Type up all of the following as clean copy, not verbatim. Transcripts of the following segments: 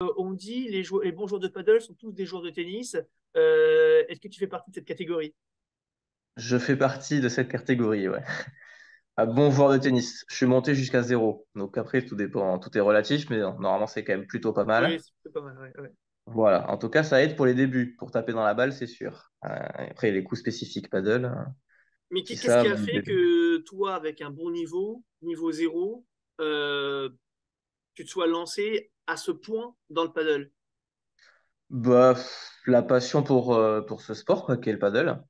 On dit les bons joueurs de paddle sont tous des joueurs de tennis. Est-ce que tu fais partie de cette catégorie? Je fais partie de cette catégorie, ouais. Un bon joueur de tennis. Je suis monté jusqu'à zéro. Donc après, tout dépend, tout est relatif, mais normalement, c'est quand même plutôt pas Oui, mal. c'est pas mal. Ouais, ouais. Voilà. En tout cas, ça aide pour les débuts, pour taper dans la balle, c'est sûr. Après, les coups spécifiques paddle, Mais si qu'est-ce ça, qui a bon, fait que toi, avec un bon niveau, niveau zéro, euh, tu te sois lancé à ce point dans le paddle? bah, la passion pour ce sport, quoi, qui est le paddle.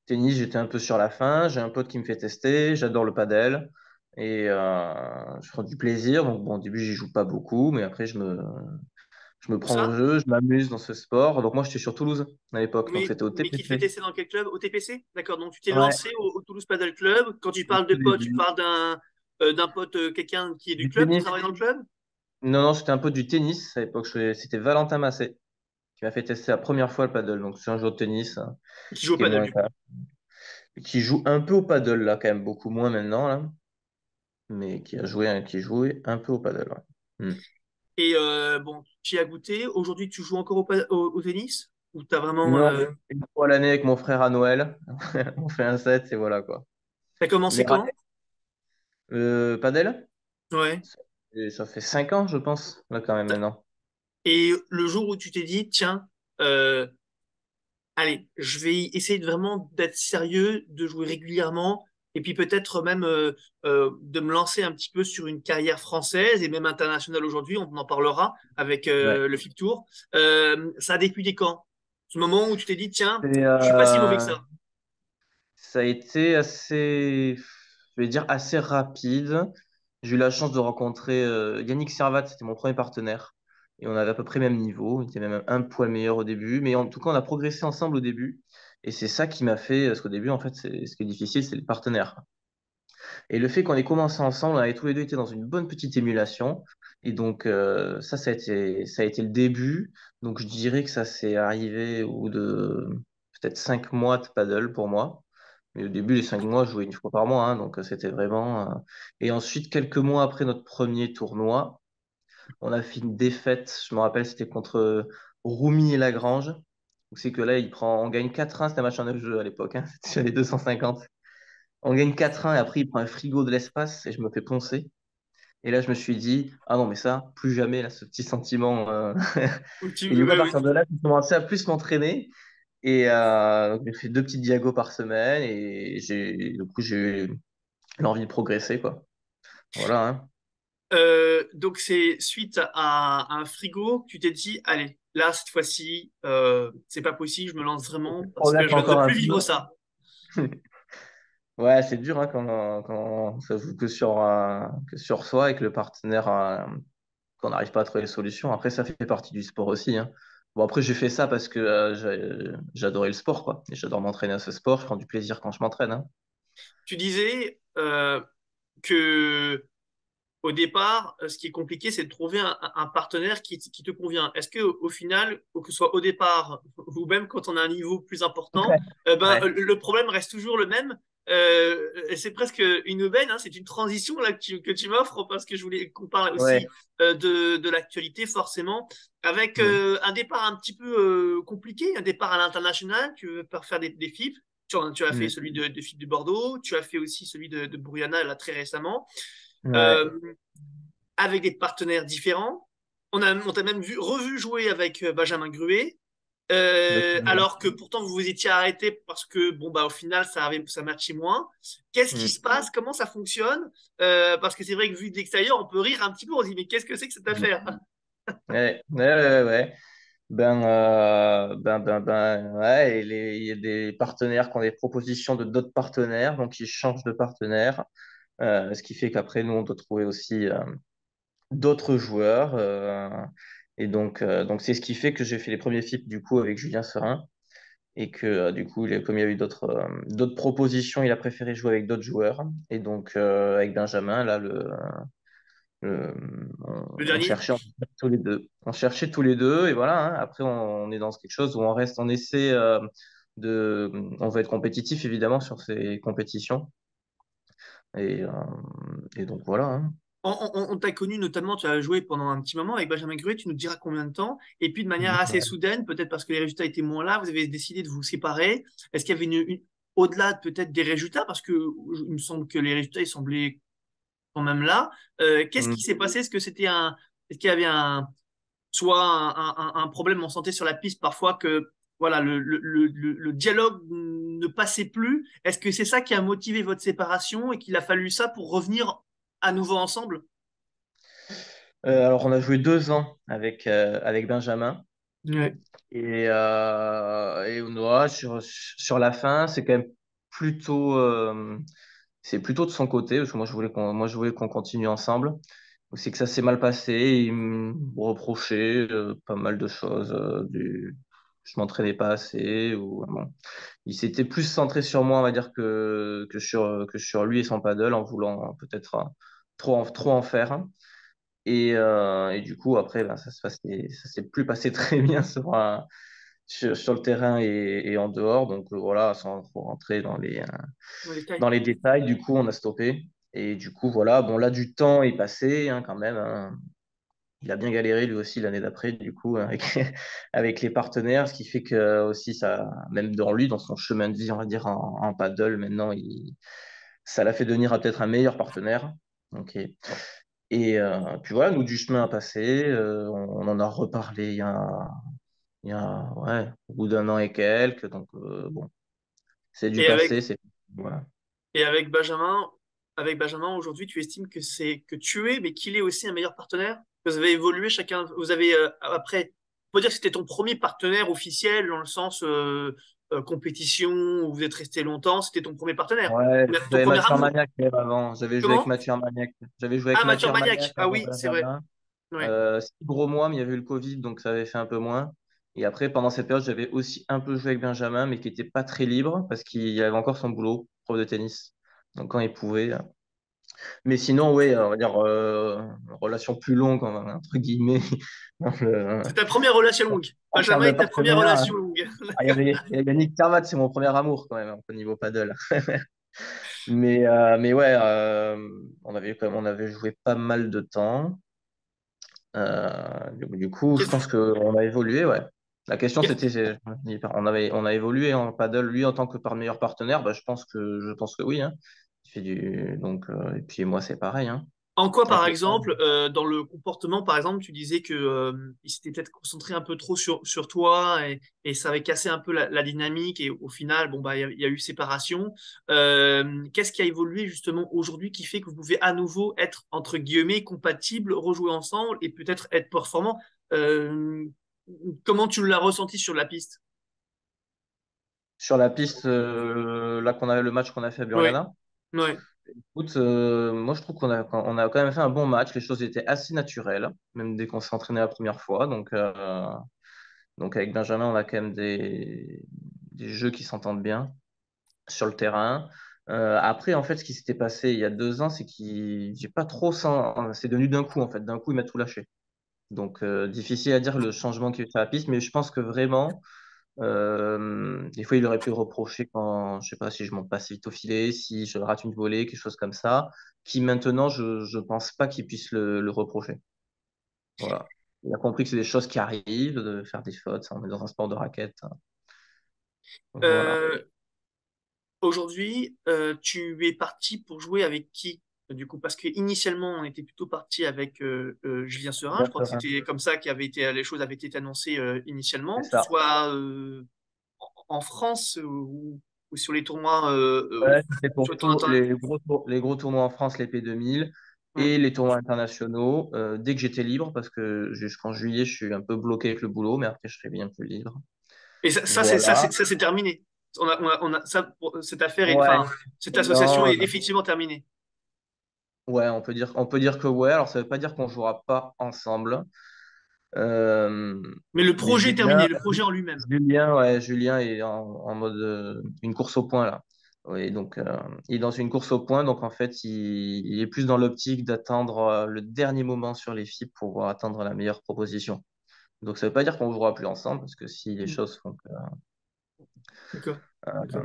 Tennis, j'étais un peu sur la fin. J'ai un pote qui me fait tester. J'adore le paddle. Et je prends du plaisir. Donc, bon, au début, j'y joue pas beaucoup, mais après, je me Où prends au ça? jeu, je m'amuse dans ce sport. Donc moi, j'étais sur Toulouse à l'époque, donc c'était au Mais qui te fait TPC. tester dans quel club? Au TPC? D'accord, donc tu t'es Ouais, lancé au Toulouse Paddle Club. Quand tu au parles de tout pote, tu début. parles d'un pote, quelqu'un qui est du Du club, qui tennis? travaille dans le club? Non, non, c'était un peu du tennis à l'époque. C'était Valentin Massé qui m'a fait tester la première fois le paddle. Donc c'est un joueur de tennis Qui joue au qui est paddle, moins du coup. calme. Qui joue un peu au paddle là, quand même, beaucoup moins maintenant là, mais qui jouait un peu au paddle. Ouais. Et bon, tu y as goûté. Aujourd'hui, tu joues encore au tennis? Ou t'as vraiment. Non, une fois l'année avec mon frère à Noël, on fait un set et voilà quoi. T'as commencé Mais quand? paddle, Ouais. ça fait 5 ans, je pense, là quand même maintenant. Et le jour où tu t'es dit, tiens, euh, allez, je vais essayer vraiment d'être sérieux, de jouer régulièrement, et puis peut-être même de me lancer un petit peu sur une carrière française et même internationale aujourd'hui, on en parlera avec Ouais. le FIC Tour. Ça a débuté quand? Ce moment où tu t'es dit, tiens, Et, je suis pas si mauvais que ça. ça a été assez, je vais dire, assez rapide. J'ai eu la chance de rencontrer Yannick Servat, c'était mon premier partenaire. Et on avait à peu près le même niveau. Il était même un poil meilleur au début. Mais en tout cas, on a progressé ensemble au début. Et c'est ça qui m'a fait, parce qu'au début, en fait, ce qui est difficile, c'est le partenaire. Et le fait qu'on ait commencé ensemble, on avait tous les deux été dans une bonne petite émulation. Et donc, ça a été le début. Donc, je dirais que ça s'est arrivé au bout de peut-être 5 mois de paddle pour moi. Mais au début, les 5 mois, je jouais une fois par mois, hein, donc c'était vraiment. Et ensuite, quelques mois après notre premier tournoi, on a fait une défaite. Je me rappelle, c'était contre Roumy et Lagrange. Donc c'est que là, on gagne 4-1, c'était un match en 9 jeux à l'époque, hein, c'était sur les 250. On gagne 4-1 et après, il prend un frigo de l'espace et je me fais poncer. Et là, je me suis dit, ah non, mais ça, plus jamais, là, ce petit sentiment. Et du coup, à Ouais, partir de là, j'ai commencé à plus m'entraîner. Et donc, j'ai fait 2 petites diagos par semaine et du coup, j'ai eu l'envie de progresser, quoi. Voilà, hein. Donc c'est suite à un frigo que tu t'es dit, allez, là, cette fois-ci, c'est pas possible, je me lance vraiment Je parce que progresse je ne encore un plus vivre peu. ça. Ouais, c'est dur hein, quand ça joue que sur soi et que le partenaire, qu'on n'arrive pas à trouver les solutions. Après, ça fait partie du sport aussi, hein. Bon, après, j'ai fait ça parce que j'adorais le sport, quoi. Et j'adore m'entraîner à ce sport. Je prends du plaisir quand je m'entraîne, hein. Tu disais que au départ, ce qui est compliqué, c'est de trouver un partenaire qui te convient. Est-ce que au final, que ce soit au départ ou même quand on a un niveau plus important, Ouais. le problème reste toujours le même. Et c'est presque une aubaine, hein, c'est une transition là que tu m'offres parce que je voulais qu'on parle Ouais. aussi de l'actualité forcément, avec Mm. un départ un petit peu compliqué, un départ à l'international. Tu veux faire des FIP. Tu as fait Mm. celui de FIP de Bordeaux, tu as fait aussi celui de Bruyana là très récemment. Ouais. Euh, avec des partenaires différents. On t'a même revu jouer avec Benjamin Gruet, Exactement. alors que pourtant vous vous étiez arrêté parce que bon bah au final ça matchait moins. Qu'est-ce qui Mm. se passe? Comment ça fonctionne? Parce que c'est vrai que vu de l'extérieur, on peut rire un petit peu. On se dit mais qu'est-ce que c'est que cette Mm. affaire? Ouais. Ouais, ouais, ouais. Ouais, il y a des partenaires qui ont des propositions de d'autres partenaires, donc ils changent de partenaire, ce qui fait qu'après, nous, on doit trouver aussi d'autres joueurs. Et donc c'est ce qui fait que j'ai fait les premiers FIP du coup avec Julien Serin et que du coup, comme il y a eu d'autres propositions, il a préféré jouer avec d'autres joueurs. Et donc avec Benjamin, là, le- Le on dernier? cherchait tous les deux. On cherchait tous les deux et voilà, hein. Après, on est dans quelque chose où on essaie on veut être compétitif évidemment sur ces compétitions. Et, euh, et donc voilà, hein. On t'a connu notamment, tu as joué pendant un petit moment avec Benjamin Gruet, tu nous diras combien de temps. Et puis de manière assez Ouais. soudaine, peut-être parce que les résultats étaient moins là, vous avez décidé de vous séparer. Est-ce qu'il y avait au-delà peut-être des résultats, parce que il me semble que les résultats ils semblaient quand même là. Qu'est-ce qui Mm. s'est passé? Est-ce qu'il y avait soit un problème en santé sur la piste parfois que voilà le dialogue ne passait plus? Est-ce que c'est ça qui a motivé votre séparation et qu'il a fallu ça pour revenir à nouveau ensemble? Alors, on a joué 2 ans avec Benjamin. Ouais. Et ouais, sur la fin, c'est quand même plutôt, c'est plutôt de son côté, parce que moi, je voulais qu'on continue ensemble. C'est que ça s'est mal passé. Il me reprochait pas mal de choses. Je m'entraînais pas assez. Bon. Il s'était plus centré sur moi, on va dire, que sur lui et son paddle, en voulant peut-être trop en faire. Et du coup, après, ben, ça s'est plus passé très bien sur le terrain et en dehors. Donc voilà, sans trop rentrer Dans les détails. dans les détails, du coup, on a stoppé. Et du coup, voilà, bon, là, du temps est passé hein, quand même, hein. Il a bien galéré lui aussi l'année d'après, du coup, avec, avec les partenaires, ce qui fait que aussi, ça, même dans lui, dans son chemin de vie, on va dire, en paddle, maintenant, ça l'a fait devenir peut-être un meilleur partenaire. Ok. Et puis voilà, nous, du chemin à passer, on en a reparlé il y a ouais, au bout d'un an et quelques. Donc, bon, c'est du Et passé. avec, Voilà. et avec Benjamin, aujourd'hui, tu estimes que c'est que tu es, mais qu'il est aussi un meilleur partenaire? Vous avez évolué chacun, vous avez après, on peut dire que c'était ton premier partenaire officiel dans le sens compétition où vous êtes resté longtemps, c'était ton premier partenaire, Ouais, ton j'avais premier Mathieu amour. Armagnac même avant. J'avais joué avec Comment? Mathieu Armagnac. J'avais joué avec Ah, Mathieu Mathieu Armagnac. Armagnac Ah avant oui, c'est vrai. Benjamin. Ouais. 6 gros mois, mais il y avait eu le Covid, donc ça avait fait un peu moins. Et après, pendant cette période, j'avais aussi un peu joué avec Benjamin, mais qui n'était pas très libre parce qu'il avait encore son boulot, prof de tennis. Donc quand il pouvait. Mais sinon, oui, on va dire relation plus longue, entre guillemets, dans C'est ta première relation longue. en termes Benjamin de est ta première partenaire. relation longue. Il y a Yannick Servat, c'est mon premier amour quand même, hein, au niveau paddle. Mais ouais, on avait joué pas mal de temps. Du coup, je pense Qu'est-ce qu'on a évolué, ouais. La question, qu'est-ce c'était, on a évolué en paddle, lui en tant que meilleur partenaire, bah, je pense que oui, hein. Donc, et puis moi, c'est pareil, hein. En quoi, par Avec le temps. exemple, dans le comportement, par exemple, tu disais que il s'était peut-être concentré un peu trop sur toi et ça avait cassé un peu la dynamique et au final, bon bah il y a eu séparation. Qu'est-ce qui a évolué justement aujourd'hui qui fait que vous pouvez à nouveau être entre guillemets compatibles, rejouer ensemble et peut-être être performant? Euh, Comment tu l'as ressenti sur la piste? Sur la piste, là qu'on a le match qu'on a fait à Ouais, Burgana. ouais. Écoute, moi je trouve qu'on a quand même fait un bon match. Les choses étaient assez naturelles, même dès qu'on s'est entraîné la première fois. Donc avec Benjamin, on a quand même des jeux qui s'entendent bien sur le terrain. Après, en fait, ce qui s'était passé il y a 2 ans, c'est qu'il j'ai pas trop sens. C'est devenu d'un coup, en fait. D'un coup, il m'a tout lâché. Donc, difficile à dire le changement qu'il y a eu sur la piste, mais je pense que vraiment, des fois, il aurait pu reprocher quand, je sais pas, si je monte pas assez vite au filet, si je rate une volée, quelque chose comme ça, qui maintenant, je pense pas qu'il puisse le reprocher. Voilà. Il a compris que c'est des choses qui arrivent, de faire des fautes. On est dans un sport de raquette, hein. Voilà. Euh, Aujourd'hui, tu es parti pour jouer avec qui, du coup? Parce que initialement, on était plutôt parti avec Julien Serin. Je Bien crois que sûr, hein. c'était comme ça les choses avaient été annoncées C'est initialement, ça. soit en France ou sur les tournois. Ouais, c'était pour Sur les tournois tous les gros tournois en France, les P2000 ouais. et les tournois internationaux, dès que j'étais libre, parce que jusqu'en juillet, je suis un peu bloqué avec le boulot, mais après, je serai bien plus libre. Et Voilà. ça, c'est terminé. Ça, cette affaire, Ouais. enfin, cette association Non, est définitivement terminée. ouais, on peut dire que ouais. Alors, ça veut pas dire qu'on jouera pas ensemble. Euh, Mais le mais projet est Julien, terminé, le projet en lui-même. Julien est en mode une course au point là. Oui, donc il est dans une course au point, donc en fait il est plus dans l'optique d'attendre le dernier moment sur les FIP pour pouvoir atteindre la meilleure proposition. Donc ça veut pas dire qu'on jouera plus ensemble, parce que si les Hmm. choses font que, D'accord. D'accord.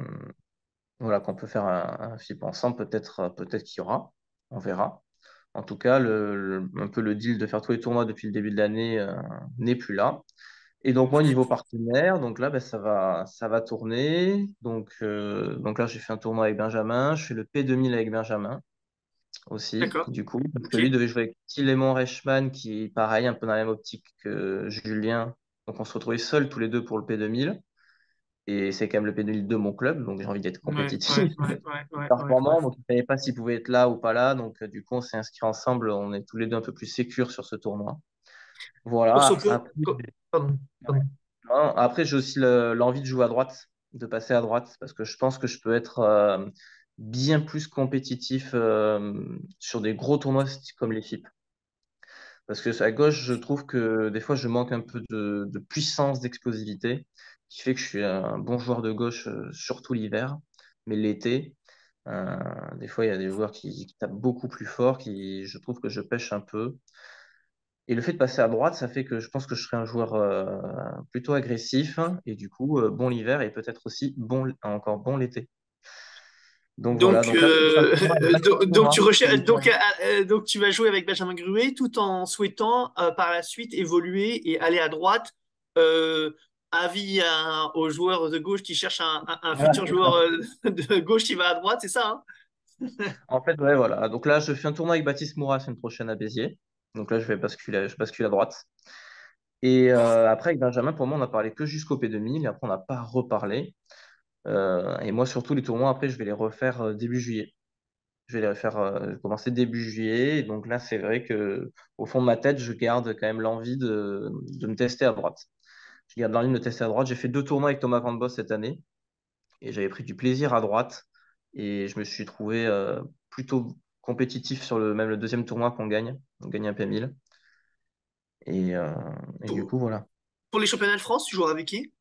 voilà, qu'on peut faire un FIP ensemble, peut-être qu'il y aura, on verra. En tout cas, un peu le deal de faire tous les tournois depuis le début de l'année n'est plus là. Et donc moi, niveau partenaire, donc là, ben, ça va tourner. Donc là, j'ai fait un tournoi avec Benjamin. Je fais le P2000 avec Benjamin aussi, D'accord. du coup. Parce que Ok. lui devait jouer avec Tilémon Reichmann, qui est pareil, un peu dans la même optique que Julien. Donc on se retrouvait seuls tous les deux pour le P2000. Et c'est quand même le P2000 de mon club, donc j'ai envie d'être Ouais, compétitif, ouais, ouais, ouais, ouais, ouais, ouais. performant. Donc il ne savait pas s'il pouvait être là ou pas là. Donc du coup, on s'est inscrit ensemble. On est tous les deux un peu plus sécures sur ce tournoi. Course au Voilà. pot. Pardon, pardon. Non, après, j'ai aussi l'envie de jouer à droite, de passer à droite, parce que je pense que je peux être bien plus compétitif sur des gros tournois comme les FIP. Parce que à gauche, je trouve que des fois, je manque un peu de puissance, d'explosivité, qui fait que je suis un bon joueur de gauche, surtout l'hiver, mais l'été, euh, des fois, il y a des joueurs qui tapent beaucoup plus fort, je trouve que je pêche un peu. Et le fait de passer à droite, ça fait que je pense que je serai un joueur plutôt agressif et du coup bon l'hiver et peut-être aussi encore bon l'été. Donc voilà, Donc, donc là je fais un tournoi avec Baptiste donc, Morin. donc tu vas jouer avec Benjamin Gruet tout en souhaitant par la suite évoluer et aller à droite. Euh, aux joueurs de gauche qui cherchent un Voilà, futur c'est ça. joueur de gauche qui va à droite, c'est ça, hein? En fait, ouais, voilà. Donc là, je fais un tournoi avec Baptiste Moura la semaine prochaine à Béziers. Donc là, je bascule à droite. Et après, avec Benjamin, pour moi, on a parlé que jusqu'au P2000. Et après, on n'a pas reparlé. Et moi, surtout, les tournois, après, je vais les refaire début juillet. Je vais les refaire commencer début juillet. Et donc là, c'est vrai que au fond de ma tête, je garde quand même l'envie de me tester à droite. Je garde l'envie de me tester à droite. J'ai fait 2 tournois avec Thomas Van Boss cette année et j'avais pris du plaisir à droite. Et je me suis trouvé plutôt compétitif sur même le deuxième tournoi qu'on gagne. On gagne un P1000. Et, euh, et du Pour, coup, voilà. pour les championnats de France, tu joueras avec qui?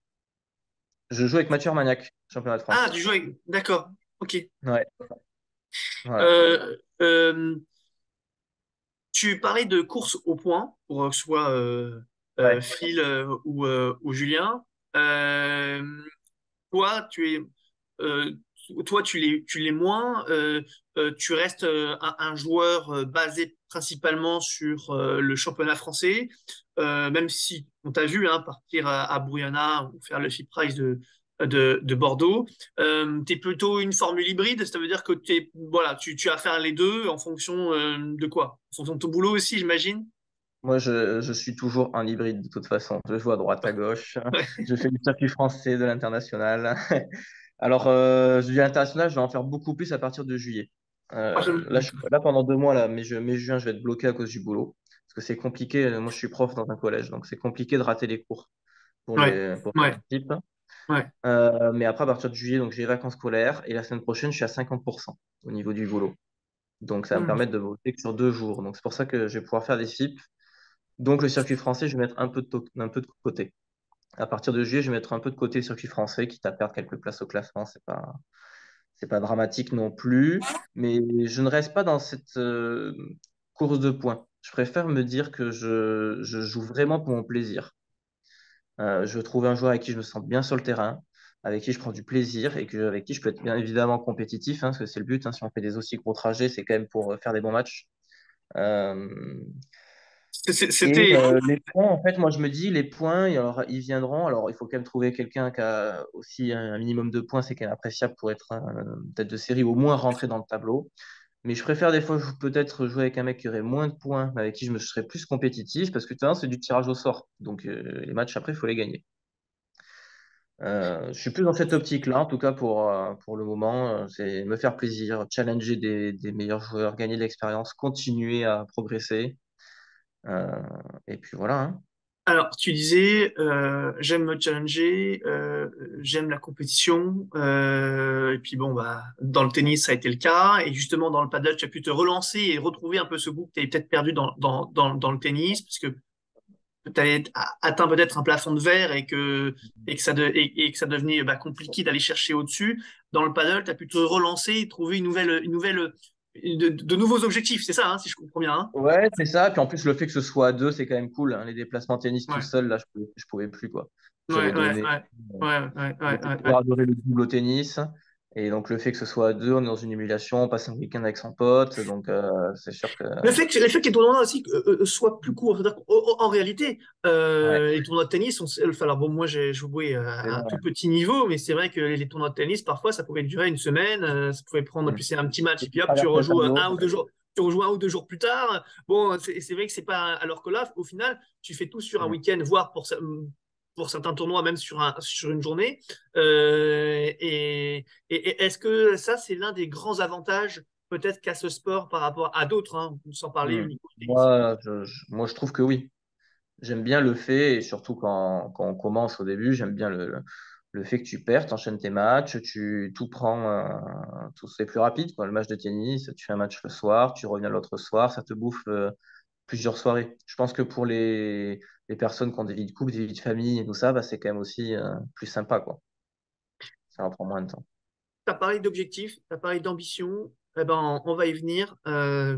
Je joue avec Mathieu Armagnac, championnat de Ah, France. tu joues avec. D'accord. Ok. Ouais, voilà. Euh, euh, Tu parlais de course au point pour que ce soit Ouais. Phil ou Julien. Euh, toi, euh, tu l'es moins. Tu restes un joueur basé principalement sur le championnat français, même si on t'a vu hein, partir à Bruyana ou faire le FIP Prize de Bordeaux. Tu es plutôt une formule hybride, ça veut dire que voilà, tu as à faire les deux en fonction de quoi? En fonction de ton boulot aussi, j'imagine. Moi, je suis toujours un hybride de toute façon. Je joue à droite, à gauche. Ouais. Je fais du circuit français, de l'international. Alors, je dis international, je vais en faire beaucoup plus à partir de juillet. Ah, Là, là, pendant 2 mois, là, mai, juin, je vais être bloqué à cause du boulot. Parce que c'est compliqué. Moi, je suis prof dans un collège, donc c'est compliqué de rater les cours ouais, pour ouais, les types. ouais. Mais après, à partir de juillet, donc j'ai les vacances scolaires. Et la semaine prochaine, je suis à 50% au niveau du boulot. Donc, ça va me Hmm. permettre de voter que sur 2 jours. Donc, c'est pour ça que je vais pouvoir faire des FIP. Donc, le circuit français, je vais mettre un peu de côté. À partir de juillet, je vais mettre un peu de côté le circuit français, quitte à perdre quelques places au classement. C'est pas dramatique non plus. Mais je ne reste pas dans cette course de points. Je préfère me dire que je joue vraiment pour mon plaisir. Je veux trouver un joueur avec qui je me sens bien sur le terrain, avec qui je prends du plaisir et avec qui je peux être bien évidemment compétitif, hein, parce que c'est le but. Hein, si on fait des aussi gros trajets, c'est quand même pour faire des bons matchs. Euh, et C'était. les points, en fait, moi je me dis, les points, alors, ils viendront. Alors, il faut quand même trouver quelqu'un qui a aussi un minimum de points, c'est quand même appréciable pour être tête de série, ou au moins rentrer dans le tableau. Mais je préfère des fois peut-être jouer avec un mec qui aurait moins de points, mais avec qui je me serais plus compétitif, parce que tu vois, c'est du tirage au sort. Donc, les matchs après, il faut les gagner. Je suis plus dans cette optique-là, en tout cas pour le moment. C'est me faire plaisir, challenger des meilleurs joueurs, gagner de l'expérience, continuer à progresser. Euh, et puis voilà, hein. Alors, tu disais, j'aime me challenger, j'aime la compétition, et puis bon, bah, dans le tennis, ça a été le cas, et justement, dans le paddle, tu as pu te relancer et retrouver un peu ce goût que tu avais peut-être perdu dans le tennis, parce que tu avais atteint peut-être un plafond de verre et que ça devenait bah, compliqué d'aller chercher au-dessus. Dans le paddle, tu as pu te relancer et trouver de nouveaux objectifs, c'est ça, hein, si je comprends bien, hein? Ouais, c'est ça. Puis en plus, le fait que ce soit à deux, c'est quand même cool, hein. Les déplacements tennis tout Ouais, seul, là, je pouvais plus, quoi. ouais, J'avais ouais, donné. ouais, ouais, ouais, J'ai ouais, ouais, toujours ouais. adoré le double au tennis. Et donc, le fait que ce soit à deux, on est dans une émulation, on passe un week-end avec son pote. Donc, c'est sûr que. Le fait que les tournois aussi soient plus courts, c'est-à-dire en réalité, Ouais, les tournois de tennis, enfin, alors bon, moi j'ai joué c'est à un vrai. tout petit niveau, mais c'est vrai que les tournois de tennis, parfois, ça pouvait durer une semaine, ça pouvait prendre, Mm. puis c'est un petit match, Et et puis, puis hop, tu traverser le rejoues tableau. un ou deux jours. Tu rejoues un ou 2 jours plus tard. Bon, c'est vrai que c'est pas. Alors que là, au final, tu fais tout sur un Mm. week-end, voire pour certains tournois, même sur une journée. Et est-ce que ça, c'est l'un des grands avantages peut-être qu'à ce sport par rapport à d'autres, hein, sans parler Mm. uniquement du tennis? Moi, je trouve que oui. J'aime bien le fait, et surtout quand on commence au début, j'aime bien le fait que tu perds, tu enchaînes tes matchs, tout prend, tout c'est plus rapide, quoi. Le match de tennis, tu fais un match le soir, tu reviens l'autre soir, ça te bouffe plusieurs soirées. Je pense que pour les personnes qui ont des vies de couple, des vies de famille et tout ça, bah, c'est quand même aussi plus sympa, quoi. Ça en prend moins de temps. Tu as parlé d'objectifs, tu as parlé d'ambition. Eh ben, on va y venir. Dans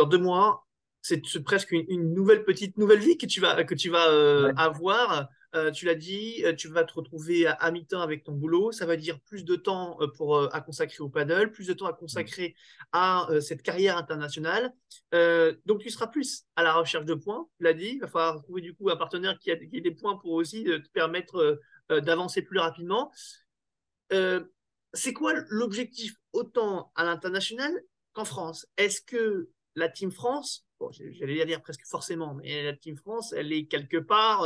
2 mois, c'est presque une nouvelle vie que tu vas Ouais. avoir. Tu l'as dit, tu vas te retrouver à mi-temps avec ton boulot. Ça va dire plus de temps à consacrer au paddle, plus de temps à Mm. consacrer à cette carrière internationale. Donc, tu seras plus à la recherche de points. Tu l'as dit, il va falloir trouver du coup un partenaire qui ait des points pour aussi te permettre d'avancer plus rapidement. Euh, c'est quoi l'objectif autant à l'international qu'en France? Est-ce que la Team France, bon, j'allais dire presque forcément, mais la Team France, elle est quelque part,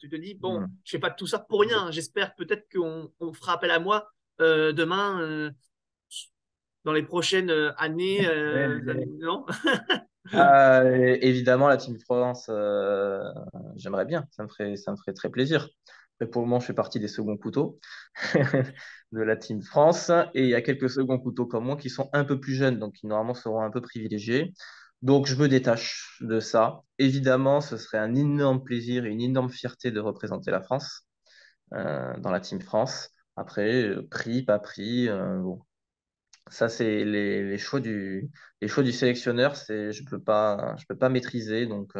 tu te dis, bon, Mm. je fais pas tout ça pour rien. J'espère peut-être qu'on fera appel à moi demain, dans les prochaines années, Ouais. non? Évidemment, la Team France, j'aimerais bien, ça me ferait très plaisir. Mais pour le moment, je fais partie des seconds couteaux de la Team France. Et il y a quelques seconds couteaux comme moi qui sont un peu plus jeunes, donc qui normalement seront un peu privilégiés. Donc, je me détache de ça. Évidemment, ce serait un énorme plaisir et une énorme fierté de représenter la France dans la Team France. Après, prix, pas prix, bon, ça, c'est les choix du sélectionneur, je peux pas maîtriser, donc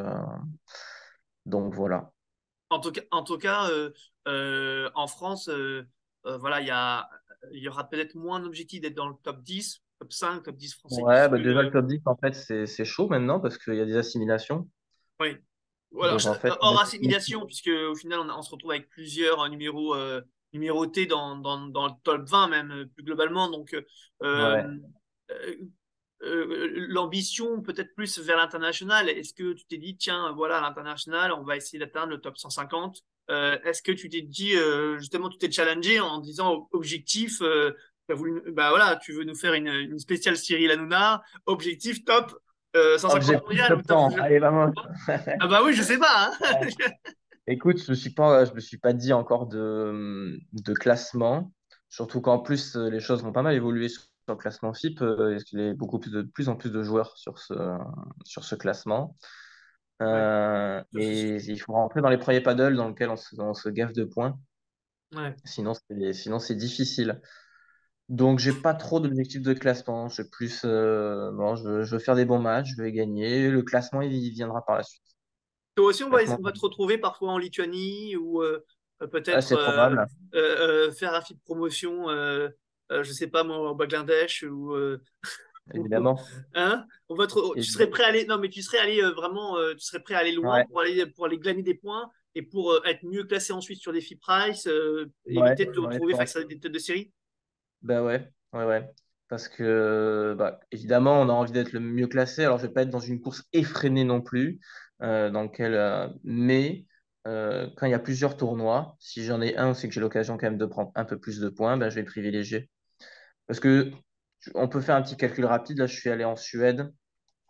voilà. En tout cas, en France, voilà, il y aura peut-être moins d'objectifs d'être dans le top 10, top 5, top 10 français, Ouais, puisque bah déjà le top 10, en fait, c'est chaud maintenant parce qu'il y a des assimilations. oui. Voilà, Donc, en fait, hors assimilation, puisque au final, on se retrouve avec plusieurs numérotés dans le top 20 même, plus globalement. Donc, ouais. euh, euh, l'ambition peut-être plus vers l'international. Est-ce que tu t'es dit, tiens, voilà, à l'international, on va essayer d'atteindre le top 150? Est-ce que tu t'es dit, justement, tu t'es challengé en disant objectif, bah voilà, tu veux nous faire une spéciale Cyril Hanouna, objectif top 150 Objectif mondial ou top top. 100. Allez, vamos. Ah bah oui, je sais pas, hein. Écoute, je me suis pas dit encore de classement, surtout qu'en plus, les choses vont pas mal évoluer sur le classement FIP, parce qu'il y a de plus en plus de joueurs sur ce classement. Ouais, ça, c'est sûr. Et il faut rentrer dans les premiers paddles dans lesquels on se gaffe de points. Ouais. Sinon c'est difficile. Donc, j'ai pas trop d'objectifs de classement. C'est plus, bon, je veux faire des bons matchs, je vais gagner. Le classement, il viendra par la suite. Toi aussi, on va, Classement, on va te retrouver parfois en Lituanie ou peut-être c'est probable, faire un film de promotion, je sais pas moi, au Bangladesh ou évidemment. hein? Tu serais Évidemment. prêt à aller, non mais tu serais allé vraiment, tu serais prêt à aller loin Ouais, pour aller glaner des points et pour être mieux classé ensuite sur des FIP Price, ouais, éviter de te ouais, je retrouver pense. face à des têtes de série. Bah ouais, ouais, ouais. Parce que, bah, évidemment, on a envie d'être le mieux classé. Alors, je vais pas être dans une course effrénée non plus, mais quand il y a plusieurs tournois, si j'en ai un, c'est que j'ai l'occasion quand même de prendre un peu plus de points, ben, je vais privilégier. Parce que on peut faire un petit calcul rapide. Là, je suis allé en Suède.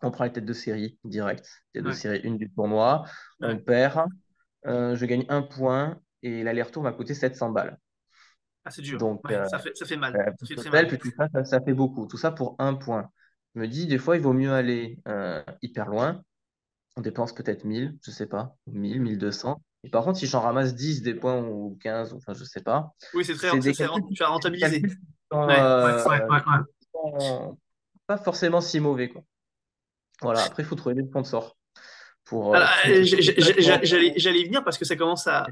On prend les têtes de série direct. Tête de Ouais, série 1 du tournoi. On ouais. perd. Je gagne un point et l'aller-retour m'a coûté 700 balles. Ah, c'est dur. Donc, Ouais, ça fait mal. Ça plus fait très l'hôtel, mal. plus tout ça, ça fait beaucoup. Tout ça pour un point. Je me dis, des fois, il vaut mieux aller hyper loin. On dépense peut-être 1000, je sais pas, 1000, 1200. Et par contre, si j'en ramasse 10 des points ou 15, ou enfin, je sais pas, Oui, c'est des tu as rentabilisé. calculs qui sont, Ouais, ouais, ouais, ouais, ouais. qui sont pas forcément si mauvais, quoi. Voilà, après, il faut trouver des sponsors. pour Alors, tout ce déplacement. j'allais y venir parce que ça commence à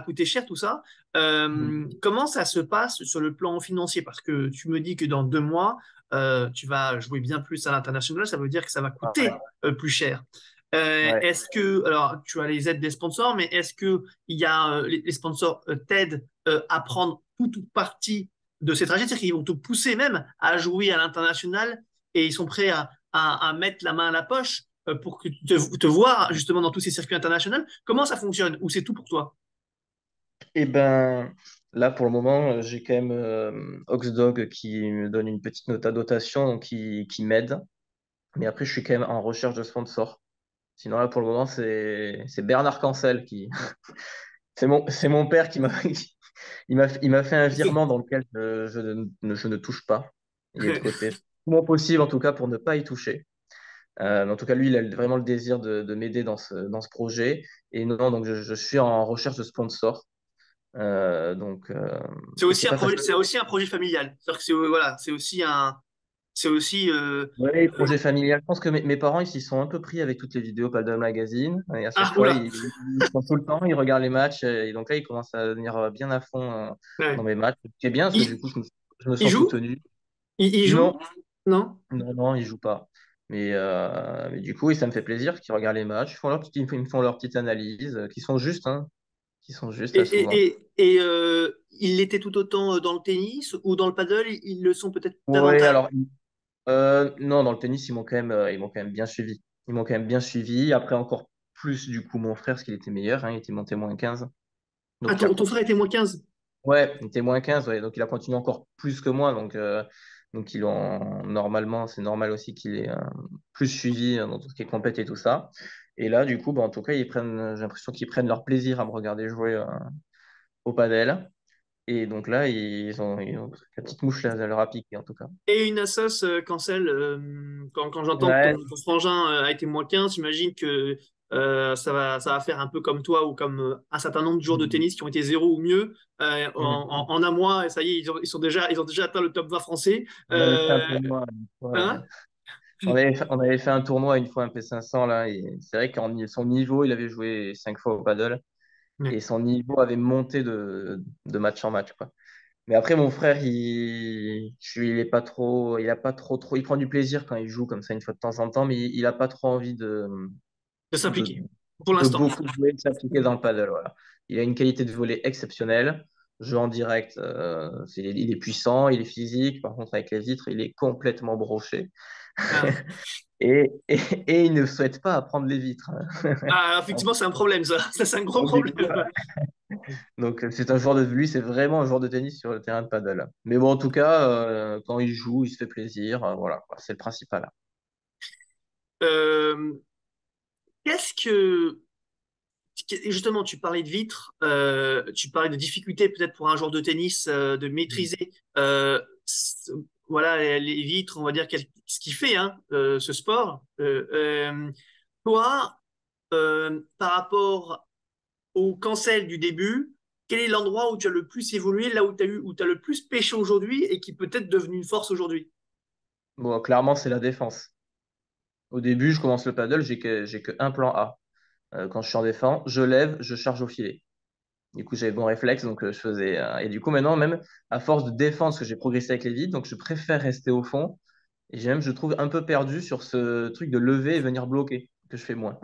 coûter cher tout ça. Comment ça se passe sur le plan financier? Parce que tu me dis que dans 2 mois, tu vas jouer bien plus à l'international, ça veut dire que ça va Ouais, coûter plus cher. ouais. Est-ce que, alors tu as les aides des sponsors, mais est-ce que il y a, les sponsors t'aident à prendre toute ou partie de ces trajets? C'est-à-dire qu'ils vont te pousser même à jouer à l'international et ils sont prêts à mettre la main à la poche pour que te voir justement dans tous ces circuits internationaux. Comment ça fonctionne? Ou c'est tout pour toi? Et ben là, pour le moment, j'ai quand même Oxdog qui me donne une petite note à dotation, donc qui m'aide. Mais après, je suis quand même en recherche de sponsors. Sinon, là, pour le moment, c'est Bernard Cancel qui. C'est mon père qui m'a il m'a fait un virement dans lequel je ne touche pas. Il est de côté. Tout le moins possible, en tout cas, pour ne pas y toucher. Mais en tout cas, lui, il a vraiment le désir de m'aider dans ce projet. Et non, donc je suis en recherche de sponsors. Donc, et c'est pas facile. C'est aussi un projet familial. C'est-à-dire que voilà, c'est aussi, Ouais, projet familial. Je pense que mes parents, ils s'y sont un peu pris avec toutes les vidéos Paddle Magazine. Et à chaque ah, fois, oula, ils sont tout le temps, ils regardent les matchs. Et donc là, ils commencent à venir bien à fond dans ouais. mes matchs. Ce qui est bien, parce que du Il, coup, je me il sens joue? soutenu. Il joue? Non, Non? non, non, ils jouent pas. Mais du coup, et ça me fait plaisir qu'ils regardent les matchs. Ils me font leur petite analyse, qui sont justes, hein, qui sont justes là, souvent. Il l'était tout autant dans le tennis ou dans le paddle, ils le sont peut-être Oui, davantage. alors, non, dans le tennis, ils m'ont quand même bien suivi. Ils m'ont quand même bien suivi. Après, encore plus, du coup, mon frère, parce qu'il était meilleur, hein, il était monté -15. Ah, Donc, il a ton frère continué. était -15. Ouais, il était -15, ouais, donc il a continué encore plus que moi. Donc normalement, c'est normal aussi qu'il ait plus suivi dans tout ce qui est compète et tout ça. Et là, du coup, bah, en tout cas, j'ai l'impression qu'ils prennent leur plaisir à me regarder jouer au padel. Et donc là, ils ont la petite mouche là, leur a piqué, en tout cas. Et une assos, Cancel, quand j'entends que Ouais. ton frangin a été -15, j'imagine que ça va faire un peu comme toi ou comme un certain nombre de joueurs de Mhm. tennis qui ont été zéro ou mieux Mhm. en un mois. Et ça y est, ils ont déjà atteint le top 20 français. On avait fait un tournoi une fois. Hein? On avait fait un tournoi une fois, un P500 là, et c'est vrai qu'en son niveau, il avait joué 5 fois au paddle Ouais. et son niveau avait monté de match en match, quoi. Mais après, mon frère, il est pas trop, il a pas trop, il prend du plaisir quand il joue comme ça une fois de temps en temps, mais il a pas trop envie De de, s'impliquer, pour de l'instant. beaucoup jouer, de s'appliquer dans le paddle, voilà. Il a une qualité de volley exceptionnelle. Jeu en direct, il est puissant, il est physique. Par contre, avec les vitres, il est complètement broché. Ah. Et il ne souhaite pas apprendre les vitres, hein. Ah, Donc, effectivement, c'est un problème, ça. Ça, c'est un gros du coup, problème. c'est un joueur de lui, c'est vraiment un joueur de tennis sur le terrain de paddle. Mais bon, en tout cas, quand il joue, il se fait plaisir. Voilà, quoi, c'est le principal. Euh, qu'est-ce que Justement, tu parlais de vitres, tu parlais de difficultés peut-être pour un joueur de tennis de maîtriser voilà, les vitres, on va dire ce qui fait hein, ce sport. Toi, par rapport au cancel du début, quel est l'endroit où tu as le plus évolué, là où tu as le plus pêché aujourd'hui et qui peut être devenu une force aujourd'hui? Bon, clairement, c'est la défense. Au début, je commence le paddle, j'ai que un plan A. Quand je suis en défense, je lève, je charge au filet. Du coup, j'avais bon réflexe, donc je faisais. Et du coup, maintenant, même à force de défense, que j'ai progressé avec les vides, donc je préfère rester au fond. Et j'ai même, je trouve, un peu perdu sur ce truc de lever et venir bloquer, que je fais moins.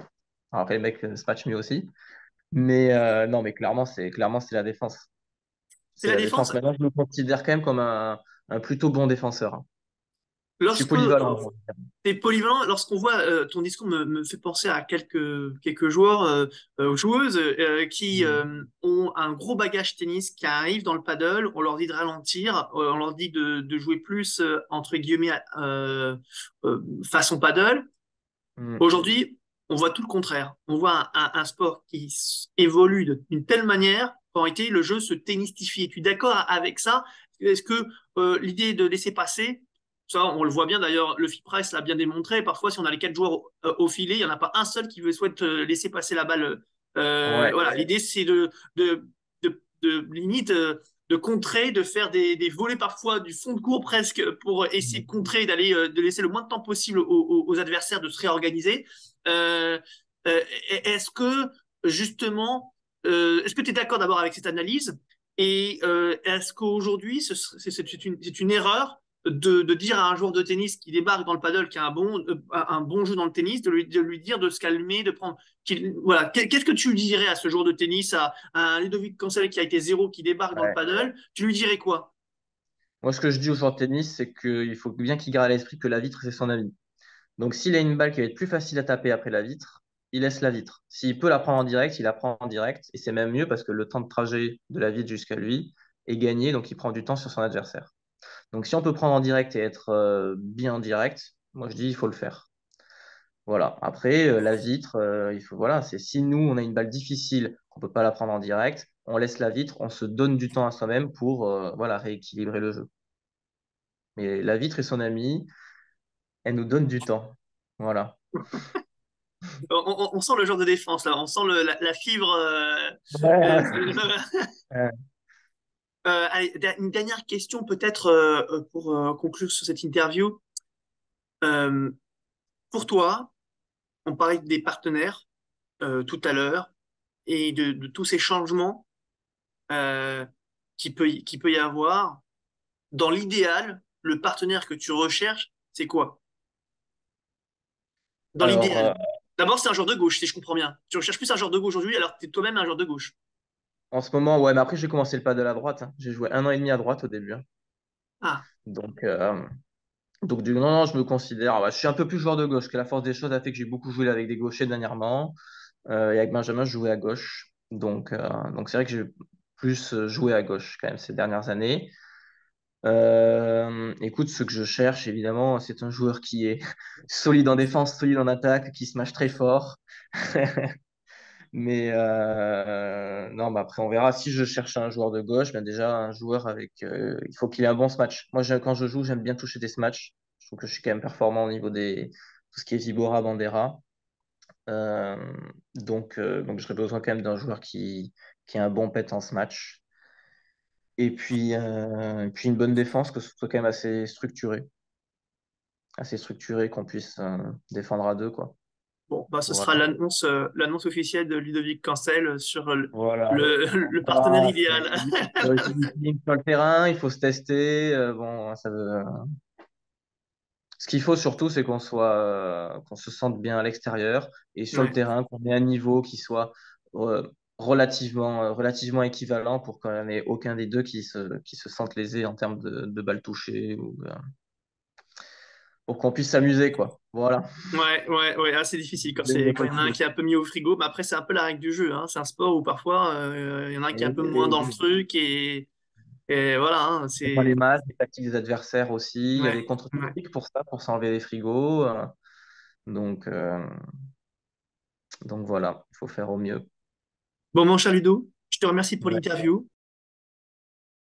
Alors que les mecs se matchent mieux aussi. Mais non, mais clairement, c'est la défense. C'est C'est la la défense. défense. Maintenant, je me considère quand même comme un plutôt bon défenseur, hein. Je suis Lorsque polyvalent, on va dire. t'es polyvalent, lorsqu'on voit ton discours me fait penser à quelques joueurs ou joueuses qui Mhm. ont un gros bagage tennis qui arrivent dans le paddle, on leur dit de ralentir, on leur dit de jouer plus entre guillemets façon paddle. Mhm. Aujourd'hui, on voit tout le contraire. On voit un sport qui évolue d'une telle manière qu'en réalité le jeu se tennistifie. Es-tu d'accord avec ça? Est-ce que l'idée de laisser passer ça, on le voit bien d'ailleurs, le FIPRES l'a bien démontré. Parfois, si on a les 4 joueurs au filet, il n'y en a pas un seul qui souhaite laisser passer la balle. Ouais. Voilà, l'idée c'est de limite de contrer, de faire des volets parfois du fond de cours presque pour essayer de Mhm. contrer, de laisser le moins de temps possible aux adversaires de se réorganiser. Euh, Euh, Est-ce que, justement, est-ce que tu es d'accord d'abord avec cette analyse? Et est-ce qu'aujourd'hui, c'est une erreur de dire à un joueur de tennis qui débarque dans le paddle, qui a un bon jeu dans le tennis, de lui dire de se calmer, de prendre. Voilà. Qu'est-ce que tu lui dirais à ce joueur de tennis, à un Ludovic Cancel qui a été zéro, qui débarque dans le Ouais. paddle? Tu lui dirais quoi? Moi, ce que je dis aux joueurs de tennis, c'est qu'il faut bien qu'il garde à l'esprit que la vitre, c'est son ami. Donc, s'il a une balle qui va être plus facile à taper après la vitre, il laisse la vitre. S'il peut la prendre en direct, il la prend en direct. Et c'est même mieux parce que le temps de trajet de la vitre jusqu'à lui est gagné, donc il prend du temps sur son adversaire. Donc, si on peut prendre en direct et être bien en direct, moi je dis il faut le faire. Voilà. Après, la vitre, il faut, voilà, c'est si nous on a une balle difficile, qu'on peut pas la prendre en direct, on laisse la vitre, on se donne du temps à soi-même pour voilà, rééquilibrer le jeu. Mais la vitre est son amie, elle nous donne du temps. Voilà. On sent le genre de défense là, on sent la fibre. Euh, Ouais. Ouais. Allez, une dernière question peut-être pour conclure sur cette interview. Euh, pour toi, on parlait des partenaires tout à l'heure et de tous ces changements euh, qui peut y avoir. Dans l'idéal, le partenaire que tu recherches, c'est quoi? Dans Alors, l'idéal. D'abord, c'est un joueur de gauche, si je comprends bien. Tu recherches plus un joueur de gauche aujourd'hui, alors que tu es toi-même un joueur de gauche. en ce moment, ouais, mais après j'ai commencé le paddle à droite, hein. J'ai joué 1 an et demi à droite au début, hein. Ah, Donc, non, non, je me considère. Ouais, je suis un peu plus joueur de gauche, que la force des choses a fait que j'ai beaucoup joué avec des gauchers dernièrement. Et avec Benjamin, je jouais à gauche. Donc c'est vrai que j'ai plus joué à gauche quand même ces dernières années. Écoute, ce que je cherche, évidemment, c'est un joueur qui est solide en défense, solide en attaque, qui smash très fort. Mais non, bah après, on verra. Si je cherche un joueur de gauche, ben déjà, un joueur avec. Il faut qu'il ait un bon smash. Moi, quand je joue, j'aime bien toucher des smatchs. Je trouve que je suis quand même performant au niveau des tout ce qui est Vibora, Bandera. Euh, donc j'aurais besoin quand même d'un joueur qui a un bon pet en smash. Et puis une bonne défense, que ce soit quand même assez structuré, qu'on puisse défendre à deux, quoi. bon, bah, ce sera Voilà. l'annonce officielle de Ludovic Cancel sur Voilà. le partenaire Ah, idéal. il y a aussi du feeling sur le terrain, il faut se tester. Bon, ce qu'il faut surtout, c'est qu'on se sente bien à l'extérieur et sur le Ouais, terrain, qu'on ait un niveau qui soit euh, relativement équivalent pour qu'on n'ait aucun des deux qui se sente lésé en termes de balles touchées ou pour qu'on puisse s'amuser, quoi. Voilà. ouais. Ah, c'est difficile quand il y en a un qui est un peu mis au frigo. Mais après, c'est un peu la règle du jeu, hein. C'est un sport où parfois il y en a un qui est un peu moins dans le truc et voilà, hein, On prend les c'est masses, les tactiques des adversaires aussi. Il y a ouais, des ouais. contre-tactiques pour ça, pour s'enlever les frigos. Donc, euh, donc voilà, il faut faire au mieux. Bon, mon cher Ludo, je te remercie pour Ouais. l'interview.